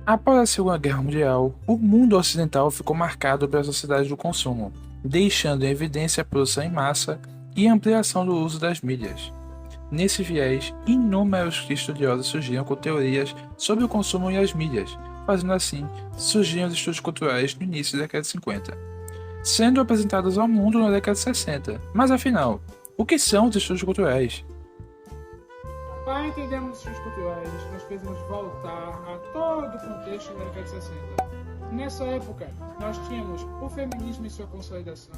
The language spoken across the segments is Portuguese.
Após a Segunda Guerra Mundial, o mundo ocidental ficou marcado pela sociedade do consumo, deixando em evidência a produção em massa e a ampliação do uso das mídias. Nesse viés, inúmeros estudiosos surgiram com teorias sobre o consumo e as mídias, fazendo assim surgirem os estudos culturais no início da década de 50, sendo apresentados ao mundo na década de 60. Mas afinal, o que são os estudos culturais? Para entendermos os estudos culturais, nós precisamos voltar a todo o contexto da década de 60. Nessa época, nós tínhamos o feminismo em sua consolidação.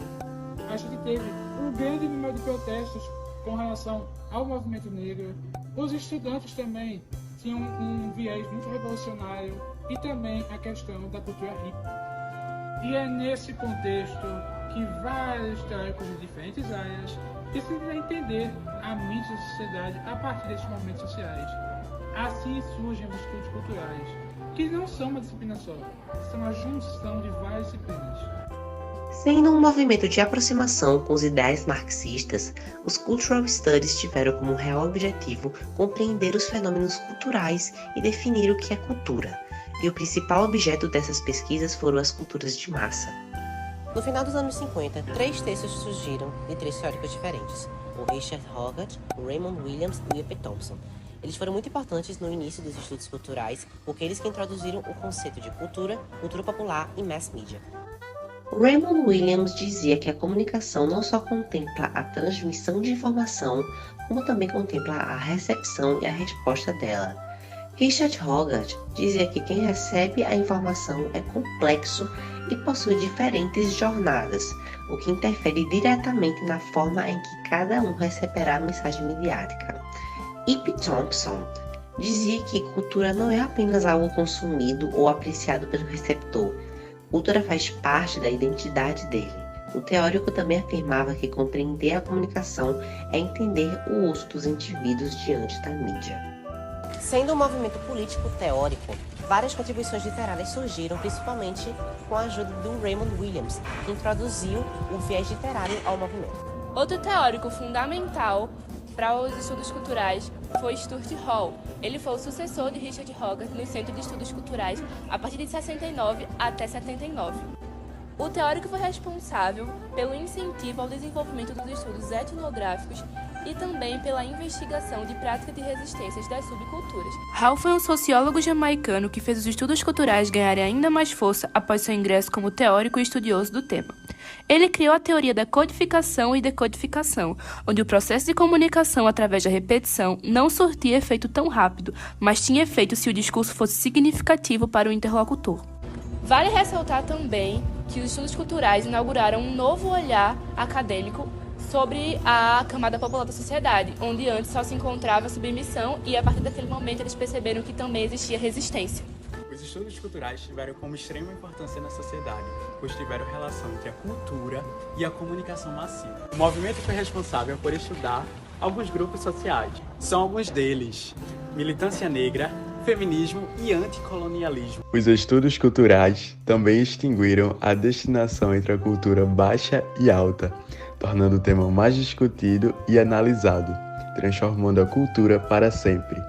A gente teve um grande número de protestos com relação ao movimento negro. Os estudantes também tinham um viés muito revolucionário e também a questão da cultura hippie. E é nesse contexto que vários teóricos de diferentes áreas precisam entender a mente da sociedade a partir desses movimentos sociais. Assim surgem os estudos culturais, que não são uma disciplina só, são a junção de várias disciplinas. Sendo um movimento de aproximação com os ideais marxistas, os Cultural Studies tiveram como real objetivo compreender os fenômenos culturais e definir o que é cultura. E o principal objeto dessas pesquisas foram as culturas de massa. No final dos anos 50, 3 textos surgiram de 3 teóricos diferentes, o Richard Hogarth, o Raymond Williams e o E.P. Thompson. Eles foram muito importantes no início dos estudos culturais, porque eles que introduziram o conceito de cultura, cultura popular e mass media. Raymond Williams dizia que a comunicação não só contempla a transmissão de informação, como também contempla a recepção e a resposta dela. Richard Hogarth dizia que quem recebe a informação é complexo e possui diferentes jornadas, o que interfere diretamente na forma em que cada um receberá a mensagem midiática. E.P. Thompson dizia que cultura não é apenas algo consumido ou apreciado pelo receptor. Cultura faz parte da identidade dele. O teórico também afirmava que compreender a comunicação é entender o uso dos indivíduos diante da mídia. Sendo um movimento político teórico, várias contribuições literárias surgiram, principalmente com a ajuda do Raymond Williams, que introduziu o viés literário ao movimento. Outro teórico fundamental para os estudos culturais foi Stuart Hall. Ele foi o sucessor de Richard Hogarth no Centro de Estudos Culturais a partir de 69 até 79. O teórico foi responsável pelo incentivo ao desenvolvimento dos estudos etnográficos e também pela investigação de práticas de resistências das subculturas. Hall foi um sociólogo jamaicano que fez os estudos culturais ganharem ainda mais força após seu ingresso como teórico e estudioso do tema. Ele criou a teoria da codificação e decodificação, onde o processo de comunicação através da repetição não surtia efeito tão rápido, mas tinha efeito se o discurso fosse significativo para o interlocutor. Vale ressaltar também que os estudos culturais inauguraram um novo olhar acadêmico sobre a camada popular da sociedade, onde antes só se encontrava submissão e a partir daquele momento eles perceberam que também existia resistência. Os estudos culturais tiveram como extrema importância na sociedade, pois tiveram relação entre a cultura e a comunicação massiva. O movimento foi responsável por estudar alguns grupos sociais. São alguns deles: militância negra, feminismo e anticolonialismo. Os estudos culturais também extinguiram a destinação entre a cultura baixa e alta, tornando o tema mais discutido e analisado, transformando a cultura para sempre.